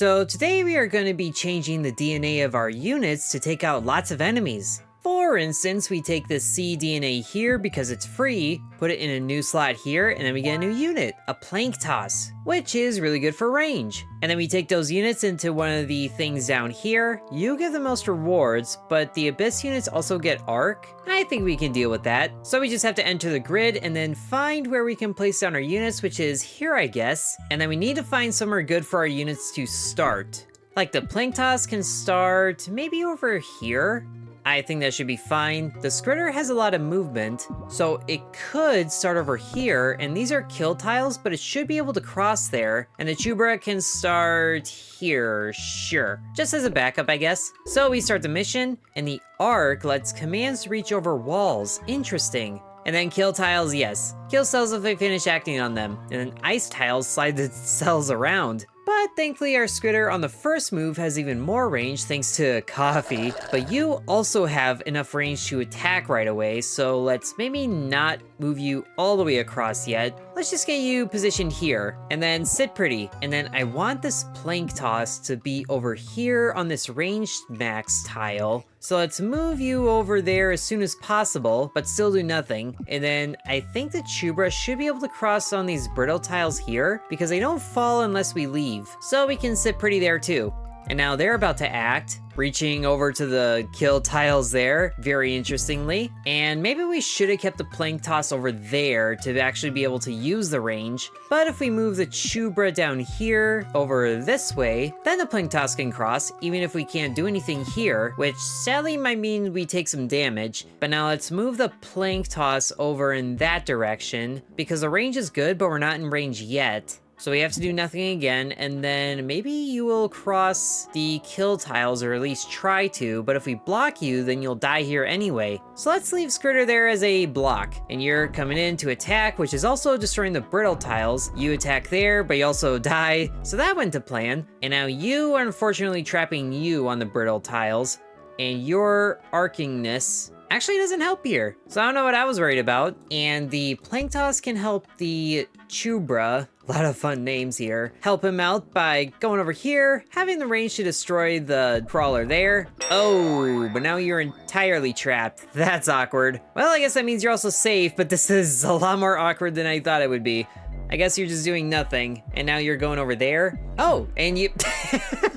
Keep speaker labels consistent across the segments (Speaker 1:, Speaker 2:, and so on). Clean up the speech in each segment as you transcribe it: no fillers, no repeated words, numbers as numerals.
Speaker 1: So today we are going to be changing the DNA of our units to take out lots of enemies. For instance, we take this C DNA here because it's free, put it in a new slot here, and then we get a new unit, a plank toss, which is really good for range. And then we take those units into one of the things down here. You get the most rewards, but the Abyss units also get arc. I think we can deal with that. So we just have to enter the grid and then find where we can place down our units, which is here, I guess. And then we need to find somewhere good for our units to start. Like the plank toss can start maybe over here. I think that should be fine. The Skritter has a lot of movement, so it could start over here, and these are kill tiles, but it should be able to cross there, and the Chubra can start here, sure. Just as a backup, I guess. So we start the mission, and the arc lets commands reach over walls. Interesting. And then kill tiles, yes. Kill cells if they finish acting on them, and then ice tiles slide the cells around. But thankfully our Skritter on the first move has even more range thanks to Coffee, but you also have enough range to attack right away, so let's maybe not move you all the way across yet. Let's just get you positioned here, and then sit pretty. And then I want this plank toss to be over here on this range max tile. So let's move you over there as soon as possible, but still do nothing. And then I think the Chubra should be able to cross on these brittle tiles here because they don't fall unless we leave. So we can sit pretty there too. And now they're about to act, reaching over to the kill tiles there, very interestingly. And maybe we should have kept the plank toss over there to actually be able to use the range. But if we move the Chubra down here over this way, then the plank toss can cross, even if we can't do anything here, which sadly might mean we take some damage. But now let's move the plank toss over in that direction, because the range is good, but we're not in range yet. So we have to do nothing again, and then maybe you will cross the kill tiles, or at least try to, but if we block you, then you'll die here anyway. So let's leave Skritter there as a block, and you're coming in to attack, which is also destroying the brittle tiles. You attack there, but you also die, so that went to plan. And now you are unfortunately trapping you on the brittle tiles, and your arcingness actually doesn't help here. So I don't know what I was worried about. And the plank toss can help the Chubra, a lot of fun names here, help him out by going over here, having the range to destroy the crawler there. Oh, but now you're entirely trapped. That's awkward. Well, I guess that means you're also safe, but this is a lot more awkward than I thought it would be. I guess you're just doing nothing, and now you're going over there. Oh, and you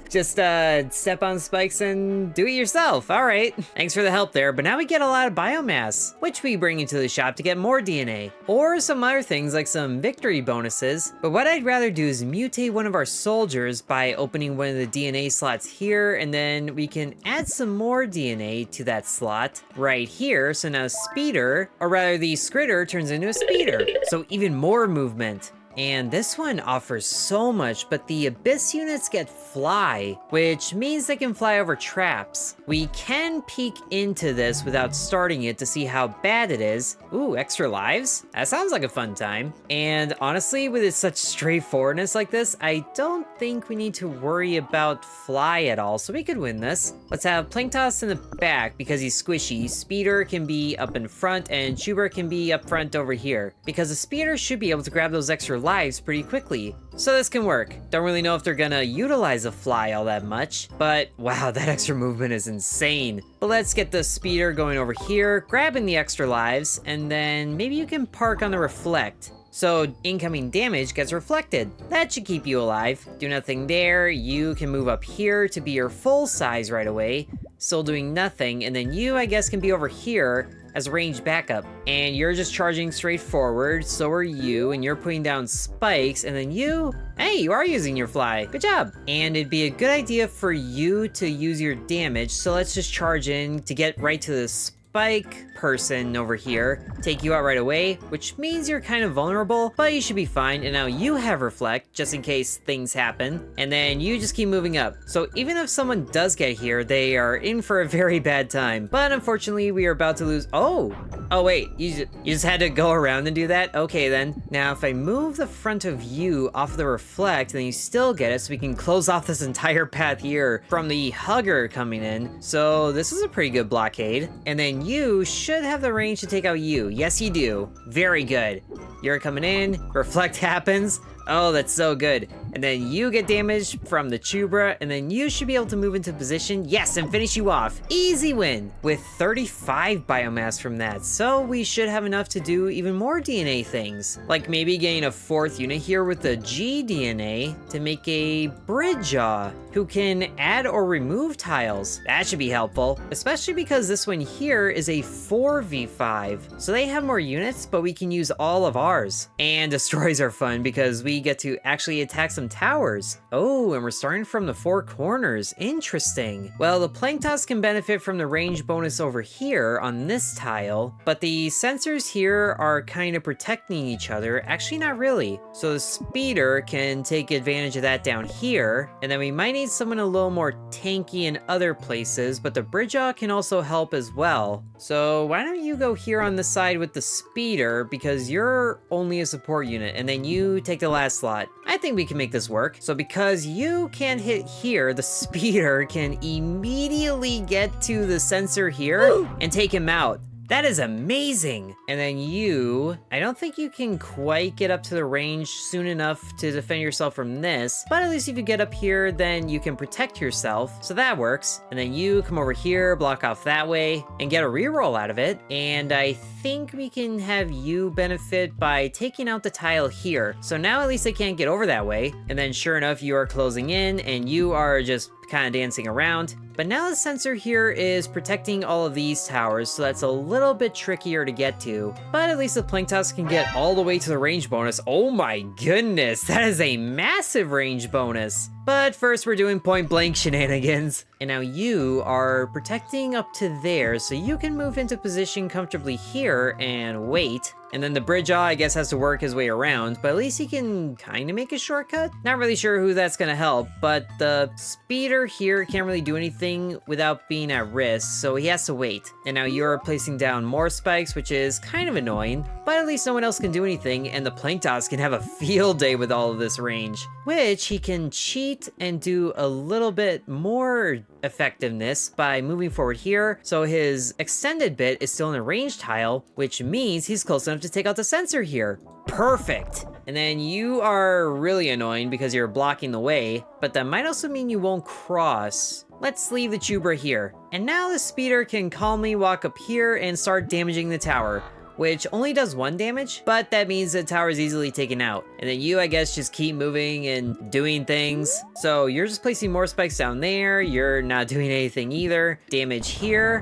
Speaker 1: just step on spikes and do it yourself. All right, thanks for the help there, but now we get a lot of biomass, which we bring into the shop to get more DNA, or some other things like some victory bonuses. But what I'd rather do is mutate one of our soldiers by opening one of the DNA slots here, and then we can add some more DNA to that slot right here. So now Speeder, or rather the Skritter, turns into a Speeder, so even more movement. And this one offers so much, but the Abyss units get fly, which means they can fly over traps. We can peek into this without starting it to see how bad it is. Ooh, extra lives? That sounds like a fun time. And honestly, with its such straightforwardness like this, I don't think we need to worry about fly at all, so we could win this. Let's have plank toss in the back because he's squishy. Speeder can be up in front, and Chubra can be up front over here, because the Speeder should be able to grab those extra lives pretty quickly. So this can work. Don't really know if they're gonna utilize a fly all that much, but wow, that extra movement is insane. But let's get the Speeder going over here, grabbing the extra lives, and then maybe you can park on the reflect. So incoming damage gets reflected. That should keep you alive. Do nothing there. You can move up here to be your full size right away, still doing nothing, and then you, I guess, can be over here as a ranged backup. And you're just charging straight forward, so are you, and you're putting down spikes, and then you, hey, you are using your fly. Good job. And it'd be a good idea for you to use your damage, so let's just charge in to get right to the spike person over here, take you out right away, which means you're kind of vulnerable, but you should be fine. And now you have reflect just in case things happen, and then you just keep moving up. So even if someone does get here, they are in for a very bad time. But unfortunately, we are about to lose. Oh wait, you just had to go around and do that? Okay then. Now if I move the front of you off of the reflect, then you still get it, so we can close off this entire path here from the hugger coming in. So this is a pretty good blockade. And then you should have the range to take out you. Yes, you do. Very good. You're coming in, reflect happens. Oh, that's so good. and then you get damaged from the Chubra, and then you should be able to move into position, yes, and finish you off. Easy win, with 35 biomass from that, so we should have enough to do even more DNA things, like maybe getting a 4th unit here with the G DNA to make a Bridjaw, who can add or remove tiles. That should be helpful, especially because this one here is a 4v5, so they have more units, but we can use all of ours. And destroys are fun because we get to actually attack some towers. Oh, and we're starting from the 4 corners. Interesting. Well, the Planktos can benefit from the range bonus over here on this tile, but the sensors here are kind of protecting each other. Actually, not really. So the speeder can take advantage of that down here, and then we might need someone a little more tanky in other places, but the Bridjaw can also help as well. So why don't you go here on the side with the speeder, because you're only a support unit, and then you take the last slot. I think we can make this work. So because you can't hit here, the speeder can immediately get to the sensor here and take him out. That is amazing. And then you, I don't think you can quite get up to the range soon enough to defend yourself from this, but at least if you get up here, then you can protect yourself. So that works. And then you come over here, block off that way, and get a reroll out of it. And I think we can have you benefit by taking out the tile here. So now at least they can't get over that way. And then sure enough, you are closing in and you are just kind of dancing around. But now the sensor here is protecting all of these towers, so that's a little bit trickier to get to. But at least the Planktos can get all the way to the range bonus. Oh my goodness, that is a massive range bonus. But first we're doing point blank shenanigans. And now you are protecting up to there, so you can move into position comfortably here and wait. And then the Bridjaw, I guess, has to work his way around, but at least he can kind of make a shortcut. Not really sure who that's gonna help, but the speeder here can't really do anything without being at risk, so he has to wait. And now you're placing down more spikes, which is kind of annoying, but at least no one else can do anything, and the Planktos can have a field day with all of this range, which he can cheat and do a little bit more effectiveness by moving forward here, so his extended bit is still in a range tile, which means he's close enough to take out the sensor here. Perfect. And then you are really annoying because you're blocking the way, but that might also mean you won't cross. Let's leave the Chubra here. And now the speeder can calmly walk up here and start damaging the tower, which only does 1 damage, but that means the tower is easily taken out. And then you, I guess, just keep moving and doing things. So you're just placing more spikes down there. You're not doing anything either. Damage here,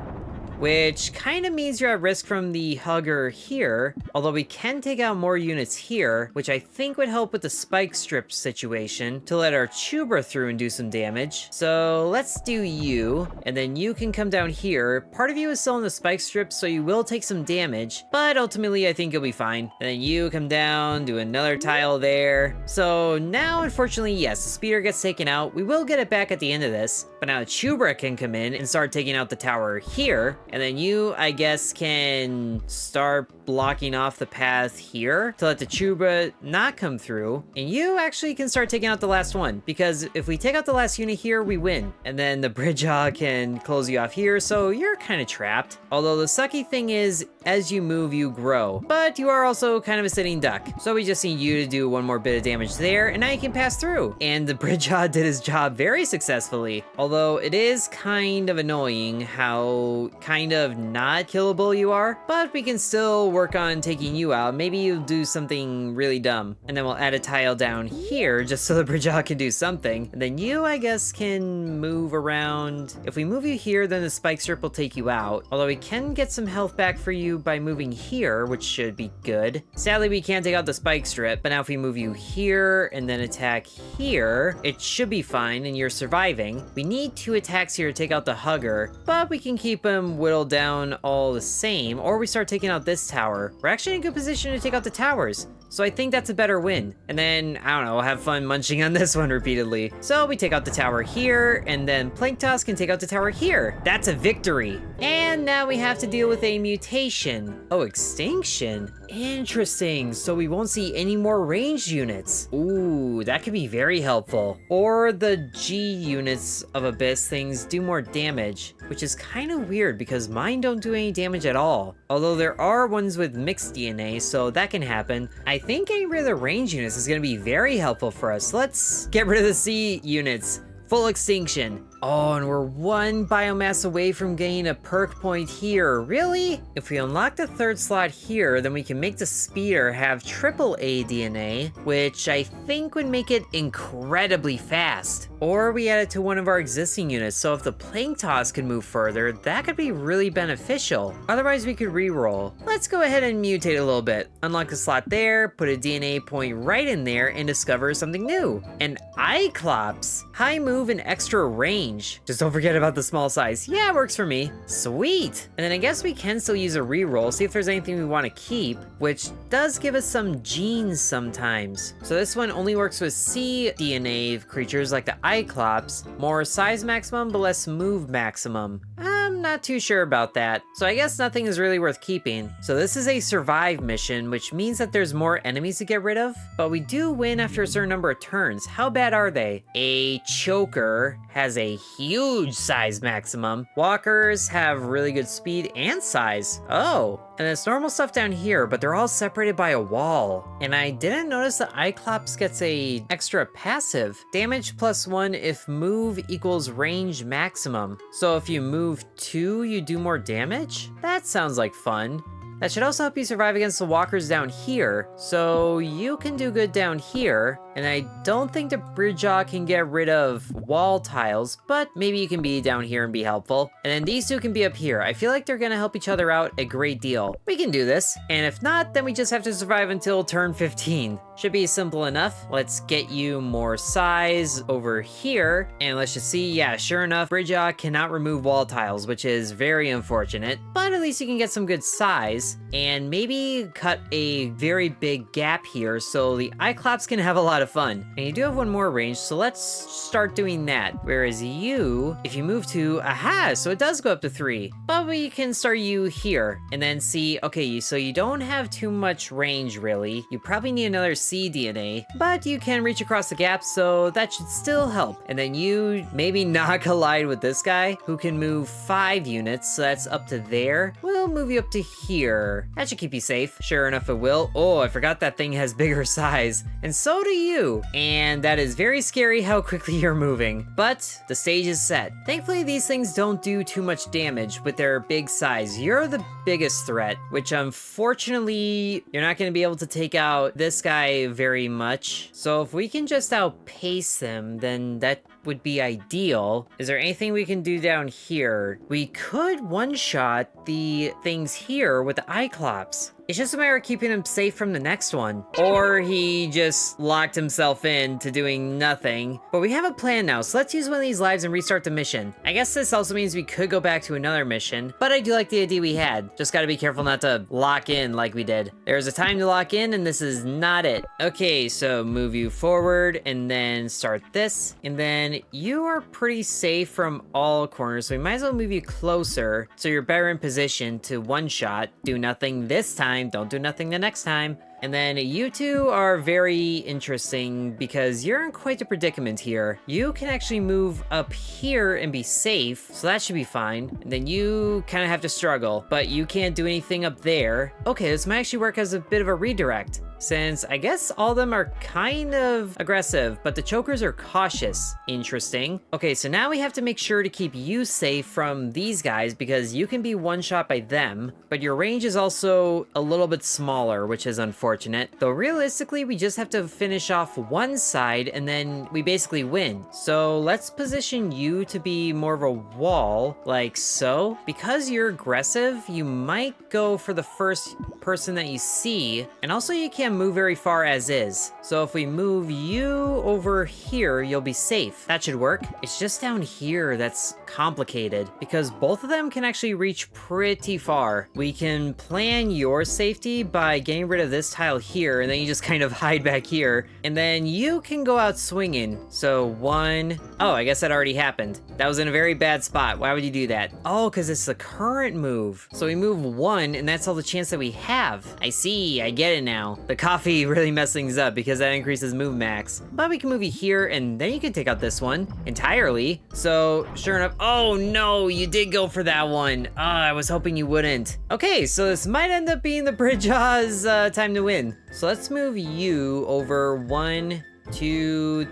Speaker 1: which kind of means you're at risk from the hugger here, although we can take out more units here, which I think would help with the spike strip situation to let our Chubra through and do some damage. So let's do you, and then you can come down here. Part of you is still in the spike strip, so you will take some damage, but ultimately I think you'll be fine. And then you come down, do another tile there. So now, unfortunately, yes, the speeder gets taken out. We will get it back at the end of this, but now Chubra can come in and start taking out the tower here. And then you, I guess, can start blocking off the path here to let the Chubra not come through. And you actually can start taking out the last one, because if we take out the last unit here, we win. And then the Bridjaw can close you off here, so you're kind of trapped. Although the sucky thing is, as you move, you grow. But you are also kind of a sitting duck. So we just need you to do one more bit of damage there, and now you can pass through. And the Bridjaw did his job very successfully. Although it is kind of annoying how kind of not killable you are, but we can still work on taking you out. Maybe you do something really dumb, and then we'll add a tile down here just so the Bridjaw can do something. And then you, I guess, can move around. If we move you here, then the spike strip will take you out, although we can get some health back for you by moving here, which should be good. Sadly, we can't take out the spike strip, but now if we move you here and then attack here, it should be fine and you're surviving. We need 2 attacks here to take out the hugger, but we can keep him whittled down all the same, or we start taking out this tower. We're actually in a good position to take out the towers, so I think that's a better win. And then, I don't know, have fun munching on this one repeatedly. So we take out the tower here, and then Planktos can take out the tower here. That's a victory. And now we have to deal with a mutation. Oh, extinction? Interesting, so we won't see any more ranged units. Ooh, that could be very helpful. Or the G units of Abyss things do more damage, which is kind of weird because mine don't do any damage at all. Although there are ones with mixed DNA, so that can happen. I think getting rid of the range units is gonna be very helpful for us. Let's get rid of the C units. Full extinction. Oh, and we're one biomass away from getting a perk point here. Really? If we unlock the third slot here, then we can make the speeder have AAA DNA, which I think would make it incredibly fast. Or we add it to one of our existing units, so if the plank toss can move further, that could be really beneficial. Otherwise, we could reroll. Let's go ahead and mutate a little bit. Unlock a slot there, put a DNA point right in there, and discover something new. An Cyclops. High move and extra range. Just don't forget about the small size. Yeah, it works for me. Sweet. And then I guess we can still use a reroll, see if there's anything we want to keep, which does give us some genes sometimes. So this one only works with C DNA creatures like the Cyclops. More size maximum, but less move maximum. I'm not too sure about that. So I guess nothing is really worth keeping. So this is a survive mission, which means that there's more enemies to get rid of, but we do win after a certain number of turns. How bad are they? A choker has a huge size maximum. Walkers have really good speed and size. Oh, and there's normal stuff down here, but they're all separated by a wall. And I didn't notice that Cyclops gets a extra passive. Damage +1 if move equals range maximum. So if you move 2, you do more damage? That sounds like fun. That should also help you survive against the walkers down here, so you can do good down here. And I don't think the Bridgejaw can get rid of wall tiles, but maybe you can be down here and be helpful. And then these two can be up here. I feel like they're gonna help each other out a great deal. We can do this, and if not, then we just have to survive until turn 15. Should be simple enough. Let's get you more size over here, and let's just see, yeah, sure enough, Bridgejaw cannot remove wall tiles, which is very unfortunate, but at least you can get some good size, and maybe cut a very big gap here so the Cyclops can have a lot of fun. And you do have one more range, so let's start doing that. Whereas you, if you move to, aha, so it does go up to 3. But we can start you here, and then see, okay, so you don't have too much range really. You probably need another C DNA, but you can reach across the gap, so that should still help. And then you maybe not collide with this guy, who can move 5 units, so that's up to there. We'll move you up to here. That should keep you safe. Sure enough, it will. Oh, I forgot that thing has bigger size, and so do you. And that is very scary how quickly you're moving, but the stage is set. Thankfully, these things don't do too much damage with their big size. You're the biggest threat, which unfortunately, you're not going to be able to take out this guy very much. So if we can just outpace them, then that would be ideal. Is there anything we can do down here? We could one-shot the things here with the Cyclops. It's just a matter of keeping him safe from the next one. Or he just locked himself in to doing nothing. But we have a plan now, so let's use one of these lives and restart the mission. I guess this also means we could go back to another mission, but I do like the idea we had. Just gotta be careful not to lock in like we did. There's a time to lock in, and this is not it. Okay, so move you forward, and then start this. And then you are pretty safe from all corners, so we might as well move you closer, so you're better in position to one-shot. Do nothing this time. Don't do nothing the next time. And then you two are very interesting because you're in quite a predicament here. You can actually move up here and be safe, so that should be fine. And then you kind of have to struggle, but you can't do anything up there. Okay, this might actually work as a bit of a redirect, since I guess all of them are kind of aggressive, but the chokers are cautious. Interesting. Okay, so now we have to make sure to keep you safe from these guys because you can be one shot by them, but your range is also a little bit smaller, which is unfortunate. Though realistically, we just have to finish off one side and then we basically win. So let's position you to be more of a wall, like so. Because you're aggressive, you might go for the first person that you see, and also you can't move very far as is. So if we move you over here, you'll be safe. That should work. It's just down here that's complicated because both of them can actually reach pretty far. We can plan your safety by getting rid of this tile here, and then you just kind of hide back here, and then you can go out swinging. So one, oh, I guess that already happened. That was in a very bad spot. Why would you do that? Oh, because it's the current move. So we move one, and that's all the chance that we have. have. I see, I get it now. The coffee really messed things up because that increases move max. But we can move you here, and then you can take out this one entirely. So, sure enough, oh no, you did go for that one. I was hoping you wouldn't. Okay, so this might end up being the Bridgeaw's time to win. So let's move you over 1, 2,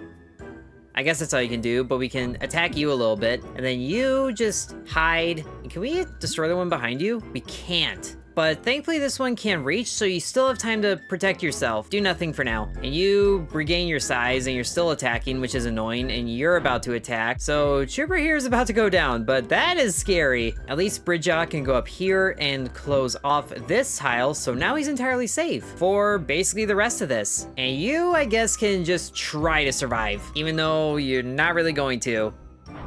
Speaker 1: I guess that's all you can do, but we can attack you a little bit, and then you just hide. Can we destroy the one behind you? We can't. But thankfully this one can't reach, so you still have time to protect yourself. Do nothing for now. And you regain your size, and you're still attacking, which is annoying, and you're about to attack. So Trooper here is about to go down, but that is scary. At least Bridgeaw can go up here and close off this tile, so now he's entirely safe for basically the rest of this. And you, I guess, can just try to survive, even though you're not really going to.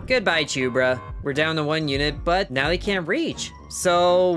Speaker 1: Goodbye, Chubra. We're down to 1 unit, but now they can't reach. So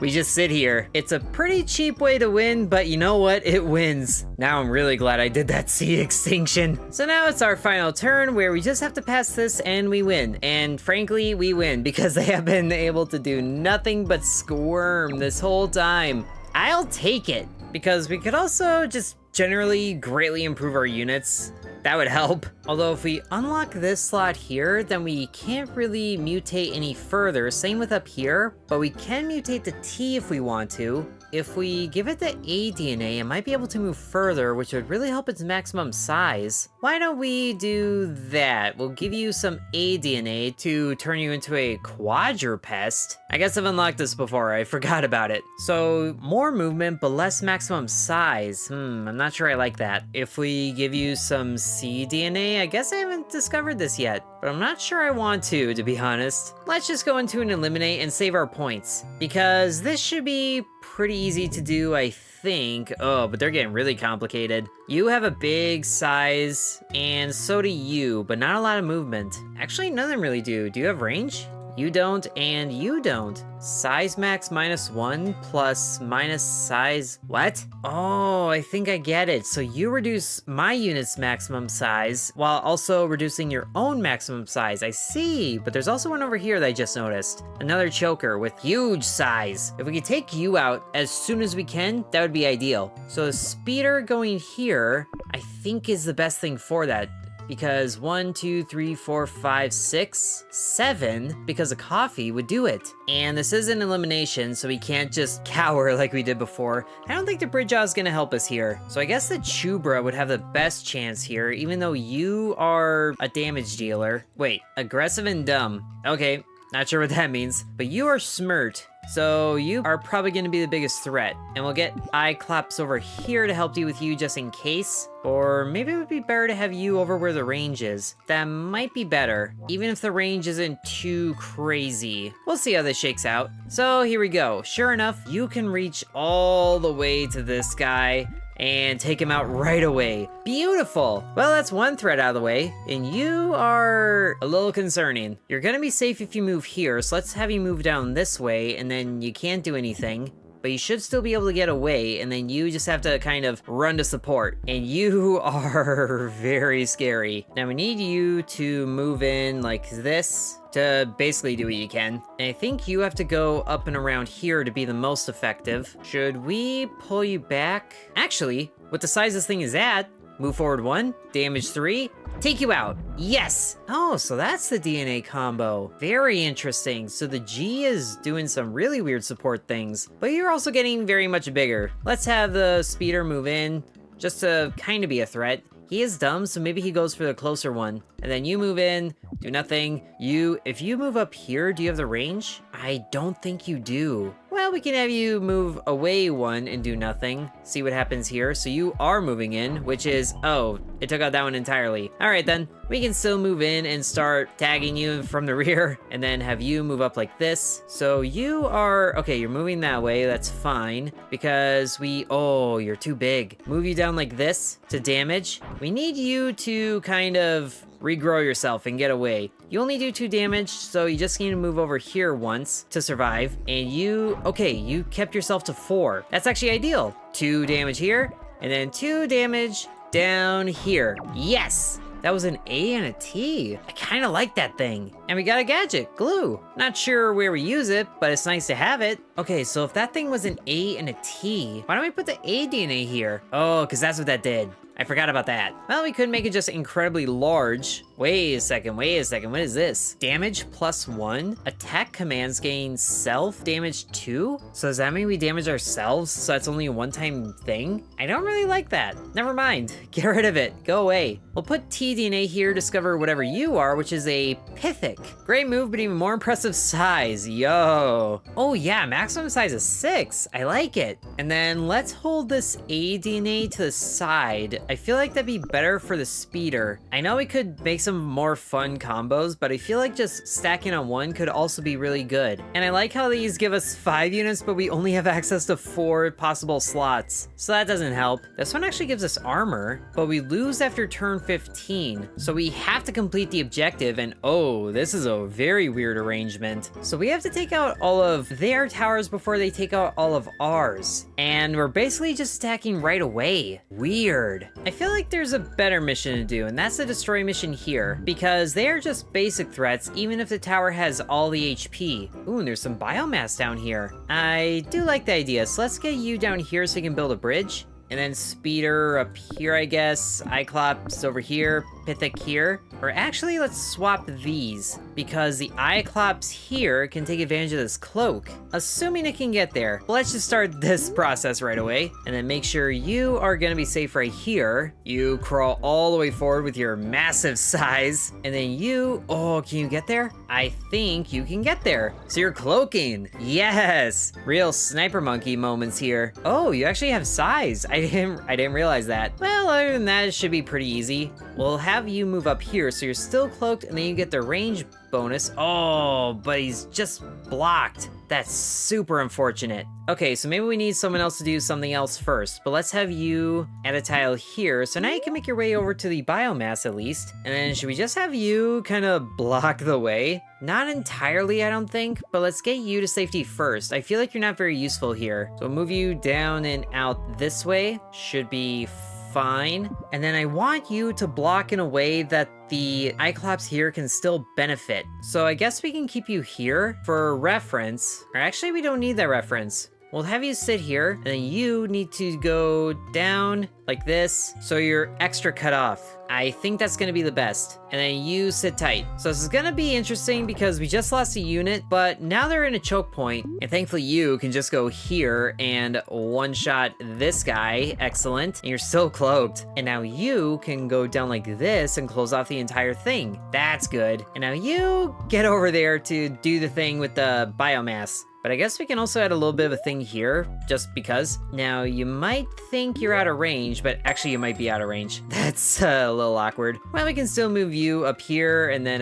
Speaker 1: we just sit here. It's a pretty cheap way to win, but you know what? It wins. Now I'm really glad I did that sea extinction. So now it's our final turn where we just have to pass this and we win. And frankly, we win because they have been able to do nothing but squirm this whole time. I'll take it because we could also just generally greatly improve our units. That would help. Although if we unlock this slot here, then we can't really mutate any further. Same with up here, but we can mutate the T if we want to. If we give it the A DNA, it might be able to move further, which would really help its maximum size. Why don't we do that? We'll give you some A DNA to turn you into a quadruped. I guess I've unlocked this before, I forgot about it. So more movement, but less maximum size. I'm not sure I like that. If we give you some C DNA, I guess I haven't discovered this yet, but I'm not sure I want to be honest. Let's just go into an eliminate and save our points, because this should be pretty easy to do, I think. Oh, but they're getting really complicated. You have a big size, and so do you, but not a lot of movement. Actually, none of them really do. Do you have range? You don't, and you don't. Size max -1 plus minus size, what? Oh, I think I get it. So you reduce my unit's maximum size while also reducing your own maximum size. I see, but there's also one over here that I just noticed. Another choker with huge size. If we could take you out as soon as we can, that would be ideal. So the speeder going here, I think is the best thing for that. Because 1, 2, 3, 4, 5, 6, 7, because the coffee would do it. And this is an elimination, so we can't just cower like we did before. I don't think the Bridgeaw is gonna help us here. So I guess the Chubra would have the best chance here, even though you are a damage dealer. Wait, aggressive and dumb. Okay, not sure what that means, but you are smirt. So you are probably going to be the biggest threat. And we'll get Iclops over here to help deal with you just in case. Or maybe it would be better to have you over where the range is. That might be better, even if the range isn't too crazy. We'll see how this shakes out. So here we go. Sure enough, you can reach all the way to this guy and take him out right away. Beautiful. Well, that's one threat out of the way, and you are a little concerning. You're gonna be safe if you move here, so let's have you move down this way, and then you can't do anything, but you should still be able to get away, and then you just have to kind of run to support, and you are very scary. Now we need you to move in like this to basically do what you can. And I think you have to go up and around here to be the most effective. Should we pull you back? Actually, with the size this thing is at, move forward 1, damage 3, take you out. Yes! Oh, so that's the DNA combo. Very interesting. So the G is doing some really weird support things, but you're also getting very much bigger. Let's have the speeder move in just to kind of be a threat. He is dumb, so maybe he goes for the closer one. And then you move in, do nothing. If you move up here, do you have the range? I don't think you do. Well, we can have you move away 1 and do nothing. See what happens here. So you are moving in, which is, oh, it took out that one entirely. All right, then. We can still move in and start tagging you from the rear and then have you move up like this. So you are, okay, you're moving that way. That's fine because oh, you're too big. Move you down like this to damage. We need you to kind of regrow yourself and get away. You only do 2 damage, so you just need to move over here once to survive. And you kept yourself to 4. That's actually ideal. 2 damage here, and then 2 damage down here. Yes! that was an A and a T. I kind of like that thing. And we got a gadget, glue. Not sure where we use it, but it's nice to have it. Okay, so if that thing was an A and a T, why don't we put the A DNA here? Oh, because that's what that did. I forgot about that. Well, we could make it just incredibly large. Wait a second, what is this? Damage +1, attack commands gain self damage 2? So does that mean we damage ourselves, so that's only a one-time thing? I don't really like that. Never mind, get rid of it, go away. We'll put tDNA here, discover whatever you are, which is a Pythic. Great move, but even more impressive size, yo. Oh yeah, maximum size is 6, I like it. And then let's hold this aDNA to the side. I feel like that'd be better for the speeder. I know we could make some more fun combos, but I feel like just stacking on one could also be really good. And I like how these give us 5 units, but we only have access to 4 possible slots. So that doesn't help. This one actually gives us armor, but we lose after turn 15. So we have to complete the objective, and oh, this is a very weird arrangement. So we have to take out all of their towers before they take out all of ours. And we're basically just stacking right away. Weird. I feel like there's a better mission to do, and that's the destroy mission here, because they are just basic threats even if the tower has all the HP. Ooh, and there's some biomass down here. I do like the idea, so let's get you down here so we can build a bridge. And then speeder up here, I guess. Iclops over here, Pythic here. Or actually, let's swap these, because the Iclops here can take advantage of this cloak, assuming it can get there. Well, let's just start this process right away, and then make sure you are gonna be safe right here. You crawl all the way forward with your massive size, and then you, oh, can you get there? I think you can get there. So you're cloaking. Yes, real sniper monkey moments here. Oh, you actually have size. I didn't realize that. Well, other than that, it should be pretty easy. We'll have you move up here so you're still cloaked, and then you get the range bonus. Oh, but he's just blocked. That's super unfortunate. Okay, so maybe we need someone else to do something else first, but let's have you add a tile here, so now you can make your way over to the biomass at least. And then should we just have you kind of block the way? Not entirely, I don't think, but let's get you to safety first. I feel like you're not very useful here. So we'll move you down and out this way. Should be fine. And then I want you to block in a way that the Iclops here can still benefit. So I guess we can keep you here for reference, or actually we don't need that reference. We'll have you sit here, and then you need to go down like this, so you're extra cut off. I think that's gonna be the best. And then you sit tight. So this is gonna be interesting because we just lost a unit, but now they're in a choke point, and thankfully you can just go here and one-shot this guy. Excellent. And you're still cloaked. And now you can go down like this and close off the entire thing. That's good. And now you get over there to do the thing with the biomass. But I guess we can also add a little bit of a thing here, just because. Now, you might think you're out of range, but actually you might be out of range. That's a little awkward. Well, we can still move you up here, and then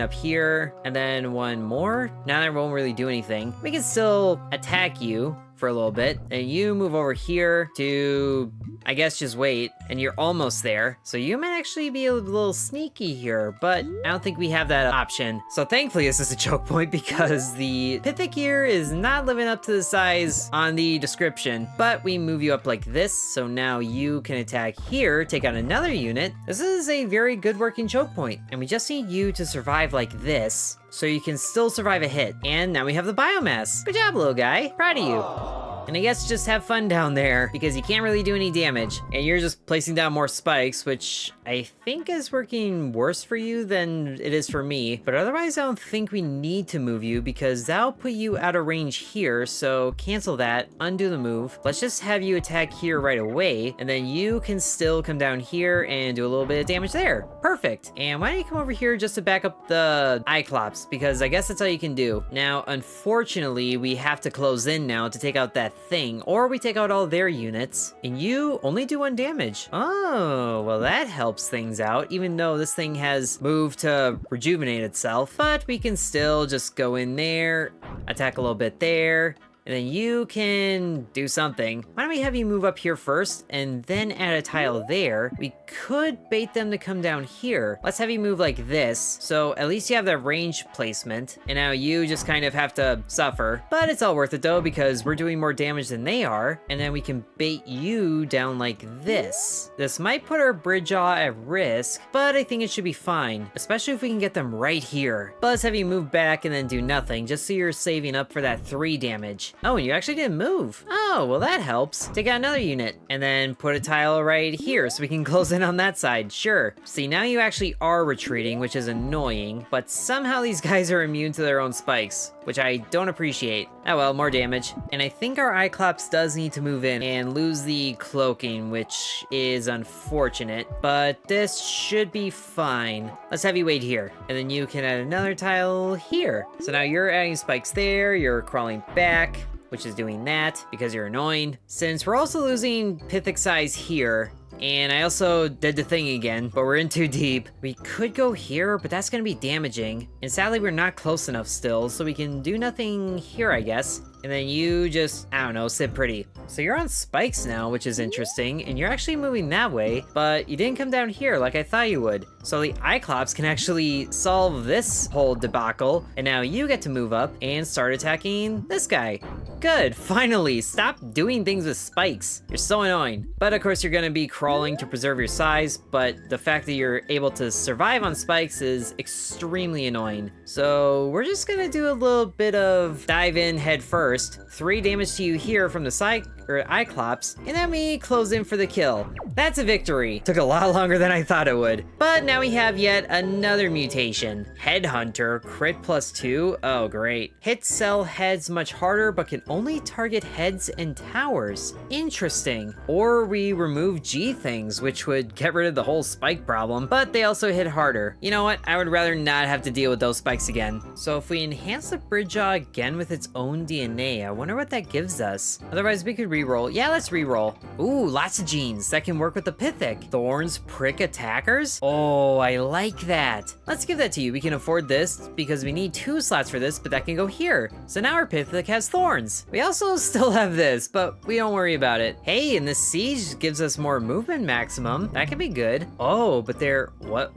Speaker 1: one more. Now that won't really do anything. We can still attack you for a little bit, and you move over here to, I guess, just wait, and you're almost there. So you might actually be a little sneaky here, but I don't think we have that option. So thankfully this is a choke point because the Pythic here is not living up to the size on the description, but we move you up like this, so now you can attack here, take out another unit. This is a very good working choke point, and we just need you to survive like this, so you can still survive a hit. And now we have the biomass. Good job, little guy. Proud of you. And I guess just have fun down there, because you can't really do any damage. And you're just placing down more spikes, which I think is working worse for you than it is for me. But otherwise, I don't think we need to move you, because that'll put you out of range here. So cancel that, undo the move. Let's just have you attack here right away, and then you can still come down here and do a little bit of damage there. Perfect. And why don't you come over here just to back up the Iclops, because I guess that's all you can do. Now, unfortunately, we have to close in now to take out that thing, or we take out all their units, and you only do 1 damage. Oh, well that helps things out, even though this thing has moved to rejuvenate itself, but we can still just go in there, attack a little bit there, and then you can do something. Why don't we have you move up here first, and then add a tile there. We could bait them to come down here. Let's have you move like this, so at least you have that range placement, and now you just kind of have to suffer. But it's all worth it though, because we're doing more damage than they are, and then we can bait you down like this. This might put our Bridgejaw at risk, but I think it should be fine, especially if we can get them right here. But let's have you move back and then do nothing, just so you're saving up for that 3 damage. Oh, and you actually didn't move. Oh, well that helps. Take out another unit, and then put a tile right here so we can close in on that side, sure. See, now you actually are retreating, which is annoying, but somehow these guys are immune to their own spikes, which I don't appreciate. Oh well, more damage. And I think our Cyclops does need to move in and lose the cloaking, which is unfortunate, but this should be fine. Let's have you wait here, and then you can add another tile here. So now you're adding spikes there, you're crawling back, which is doing that because you're annoying. Since we're also losing Pythic size here, and I also did the thing again, but we're in too deep. We could go here, but that's gonna be damaging. And sadly, we're not close enough still, so we can do nothing here, I guess. And then you just, I don't know, sit pretty. So you're on spikes now, which is interesting, and you're actually moving that way, but you didn't come down here like I thought you would. So the Cyclops can actually solve this whole debacle, and now you get to move up and start attacking this guy. Good, finally, stop doing things with spikes. You're so annoying. But of course you're gonna be crawling to preserve your size, but the fact that you're able to survive on spikes is extremely annoying. So we're just gonna do a little bit of dive in head first. 3 damage to you here from the Cyclops, and then we close in for the kill. That's a victory. Took a lot longer than I thought it would. But now we have yet another mutation. Headhunter, crit +2. Oh, great. Hit cell heads much harder, but can only target heads and towers. Interesting. Or we remove G things, which would get rid of the whole spike problem, but they also hit harder. You know what? I would rather not have to deal with those spikes again. So if we enhance the Bridgejaw again with its own DNA, I wonder what that gives us. Otherwise, we could reroll. Yeah, let's reroll. Ooh, lots of genes that can work with the Pythic. Thorns prick attackers? Oh, I like that. Let's give that to you. We can afford this because we need 2 slots for this, but that can go here. So now our Pythic has thorns. We also still have this, but we don't worry about it. Hey, and this siege gives us more movement maximum. That could be good. Oh, but they're, what?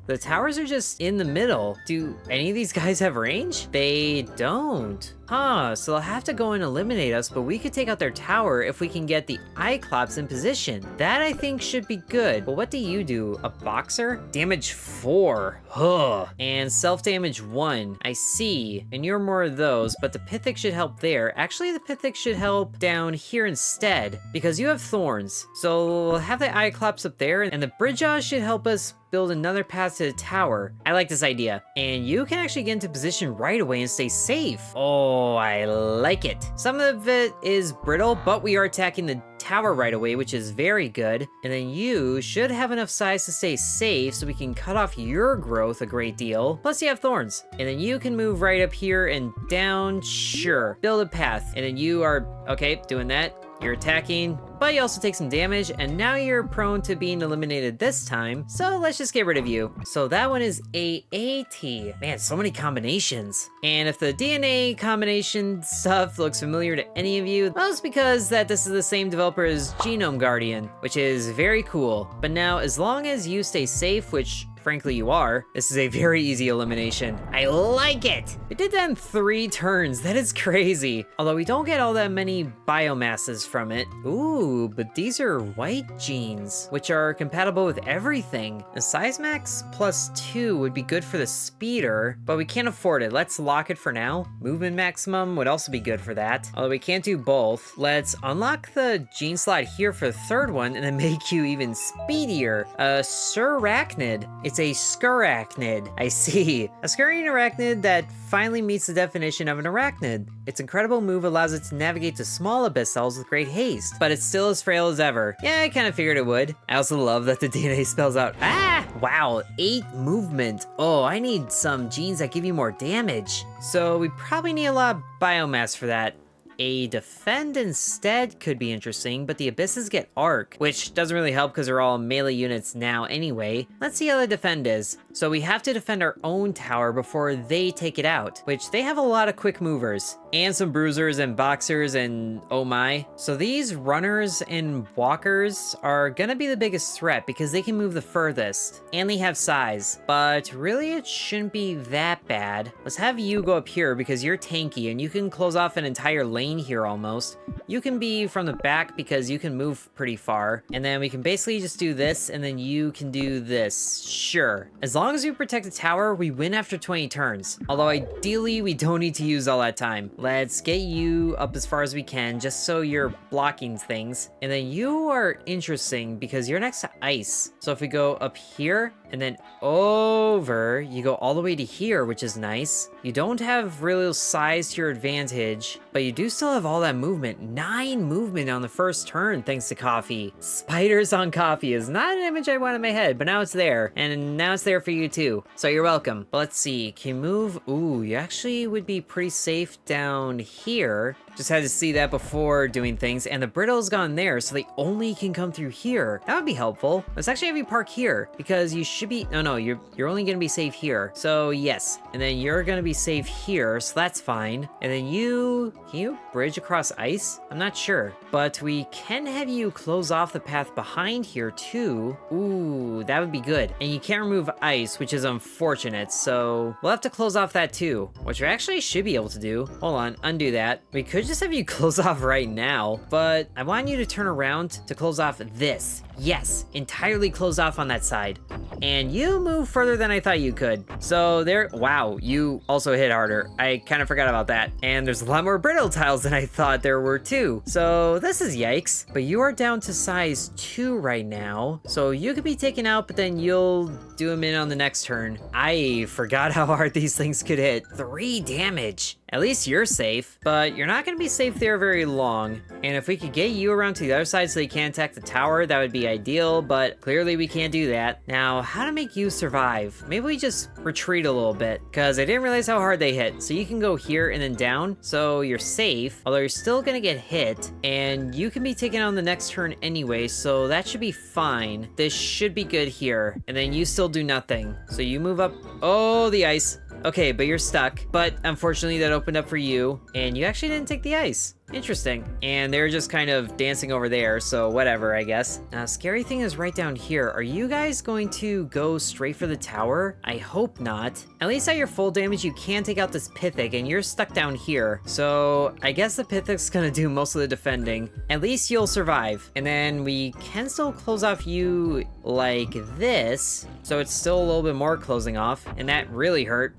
Speaker 1: The towers are just in the middle. Do any of these guys have range? They don't. Huh, so they'll have to go and eliminate us, but we could take out their tower if we can get the Cyclops in position. That I think should be good. But what do you do? A boxer? Damage 4. Huh. And self-damage 1. I see. And you're more of those, but the Pythic should help there. Actually, the Pythic should help down here instead, because you have thorns. So we'll have the Cyclops up there, and the Bridgejaw should help us build another path to the tower. I like this idea. And you can actually get into position right away and stay safe. Oh, I like it. Some of it is brittle, but we are attacking the tower right away, which is very good. And then you should have enough size to stay safe so we can cut off your growth a great deal. Plus you have thorns. And then you can move right up here and down. Sure. Build a path. And then you are, okay, doing that. You're attacking, but you also take some damage, and now you're prone to being eliminated this time, so let's just get rid of you. So that one is AAT. Man, so many combinations. And if the DNA combination stuff looks familiar to any of you, well, it's because that this is the same developer as Genome Guardian, which is very cool. But now, as long as you stay safe, which frankly you are, this is a very easy elimination. I like it! We did that in 3 turns, that is crazy. Although we don't get all that many biomasses from it. Ooh, but these are white genes, which are compatible with everything. A size max +2 would be good for the speeder, but we can't afford it. Let's lock it for now. Movement maximum would also be good for that, although we can't do both. Let's unlock the gene slot here for the 3rd one and then make you even speedier. Surarachnid. It's a scurarachnid. I see. A scurrying arachnid that finally meets the definition of an arachnid. Its incredible move allows it to navigate to small abyss cells with great haste, but it's still as frail as ever. Yeah, I kind of figured it would. I also love that the DNA spells out, ah! Wow, 8 movement. Oh, I need some genes that give you more damage. So we probably need a lot of biomass for that. A defend instead could be interesting, but the abysses get arc, which doesn't really help because they're all melee units now anyway. Let's see how the defend is. So we have to defend our own tower before they take it out, which they have a lot of quick movers and some bruisers and boxers and oh my. So these runners and walkers are gonna be the biggest threat because they can move the furthest and they have size, but really it shouldn't be that bad. Let's have you go up here because you're tanky and you can close off an entire lane here almost. You can be from the back because you can move pretty far, and then we can basically just do this and then you can do this. Sure, as long as we protect the tower, we win after 20 turns, although ideally we don't need to use all that time. Let's get you up as far as we can just so you're blocking things, and then you are interesting because you're next to ice. So if we go up here and then over, you go all the way to here, which is nice. You don't have real size to your advantage, but you do still have all that movement. 9 movement on the first turn thanks to coffee. Spiders on coffee is not an image I want in my head, but now it's there, and now it's there for you too, so you're welcome. But let's see, can you move? Ooh, you actually would be pretty safe down here. Just had to see that before doing things, and the brittle's gone there, so they only can come through here. That would be helpful. Let's actually have you park here, because you should be, no, you're only gonna be safe here. So yes, and then you're gonna be safe here, so that's fine. And then can you bridge across ice? I'm not sure, but we can have you close off the path behind here too. Ooh, that would be good. And you can't remove ice, which is unfortunate, so we'll have to close off that too, which we actually should be able to do. Hold on, undo that. We could just have you close off right now, but I want you to turn around to close off this. Yes, entirely close off on that side. And you move further than I thought you could. So there, wow, you also hit harder. I kind of forgot about that. And there's a lot more brittle tiles than I thought there were too. So this is yikes. But you are down to size 2 right now. So you could be taken out, but then you'll do them in on the next turn. I forgot how hard these things could hit. 3 damage. At least you're safe, but you're not gonna be safe there very long. And if we could get you around to the other side so they can't attack the tower, that would be ideal, but clearly we can't do that. Now, how to make you survive? Maybe we just retreat a little bit, because I didn't realize how hard they hit. So you can go here and then down, so you're safe, although you're still gonna get hit, and you can be taken on the next turn anyway, so that should be fine. This should be good here, and then you still do nothing. So you move up, oh, the ice. Okay, but you're stuck. But unfortunately, that opened up for you, and you actually didn't take the ice. Interesting. And they're just kind of dancing over there, so whatever, I guess. Now, scary thing is right down here. Are you guys going to go straight for the tower? I hope not. At least at your full damage, you can take out this Pythic, and you're stuck down here. So I guess the Pythic's gonna do most of the defending. At least you'll survive. And then we can still close off you like this, so it's still a little bit more closing off, and that really hurt.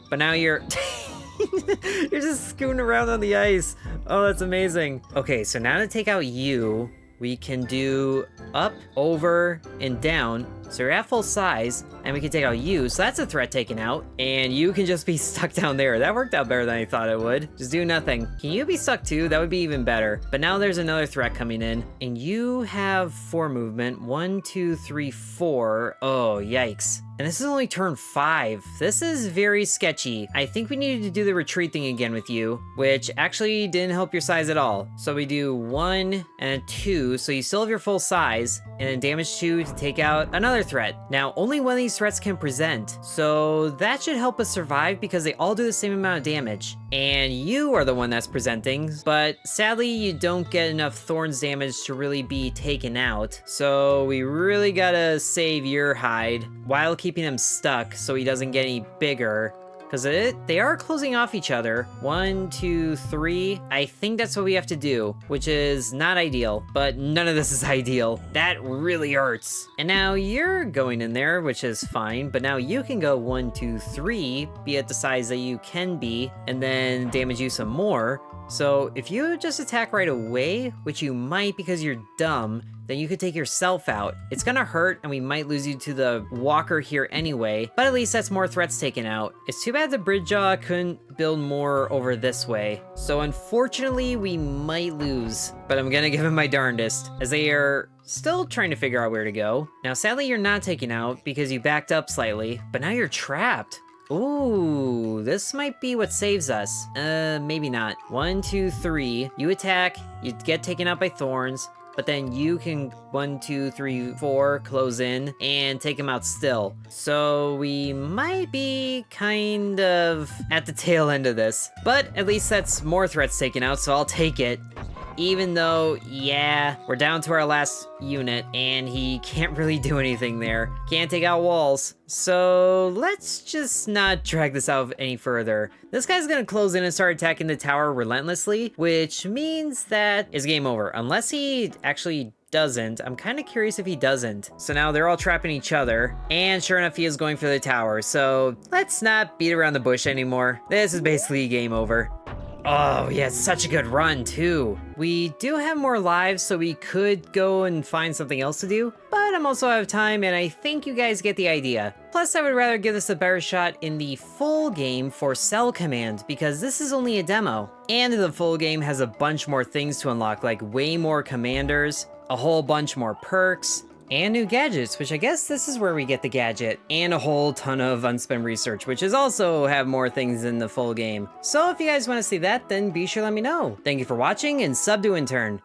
Speaker 1: But now you're you're just scooting around on the ice. Oh, that's amazing. Okay, so now to take out you, we can do up, over, and down. So you're at full size, and we can take out you, so that's a threat taken out. And you can just be stuck down there. That worked out better than I thought it would. Just do nothing. Can you be stuck too? That would be even better. But now there's another threat coming in, and you have 4 movement. 1, 2, 3, 4. Oh, yikes. And this is only turn 5. This is very sketchy. I think we needed to do the retreat thing again with you, which actually didn't help your size at all. So we do 1 and 2, so you still have your full size, and then damage 2 to take out another threat. Now, only one of these threats can present, so that should help us survive because they all do the same amount of damage. And you are the one that's presenting, but sadly you don't get enough thorns damage to really be taken out. So we really gotta save your hide while keeping him stuck so he doesn't get any bigger. Because they are closing off each other. 1, 2, 3. I think that's what we have to do, which is not ideal, but none of this is ideal. That really hurts. And now you're going in there, which is fine, but now you can go 1, 2, 3, be at the size that you can be, and then damage you some more. So if you just attack right away, which you might because you're dumb, then you could take yourself out. It's gonna hurt, and we might lose you to the walker here anyway, but at least that's more threats taken out. It's too bad the Bridgejaw couldn't build more over this way. So unfortunately, we might lose, but I'm gonna give him my darndest, as they are still trying to figure out where to go. Now, sadly, you're not taken out because you backed up slightly, but now you're trapped. Ooh, this might be what saves us. Maybe not. 1, 2, 3. You attack, you get taken out by thorns. but then you can 1, 2, 3, 4 close in and take him out still. So we might be kind of at the tail end of this, but at least that's more threats taken out, so I'll take it. Even though, yeah, we're down to our last unit, and he can't really do anything there. Can't take out walls. So let's just not drag this out any further. This guy's gonna close in and start attacking the tower relentlessly, which means that it's game over. Unless he actually doesn't. I'm kind of curious if he doesn't. So now they're all trapping each other, and sure enough, he is going for the tower. So let's not beat around the bush anymore. This is basically game over. Oh, yeah, it's such a good run, too. We do have more lives, so we could go and find something else to do, but I'm also out of time, and I think you guys get the idea. Plus, I would rather give this a better shot in the full game for Cell Command, because this is only a demo. And the full game has a bunch more things to unlock, like way more commanders, a whole bunch more perks, and new gadgets, which I guess this is where we get the gadget, and a whole ton of unspent research, which is also have more things in the full game. So if you guys want to see that, then be sure to let me know. Thank you for watching, and sub to Intern.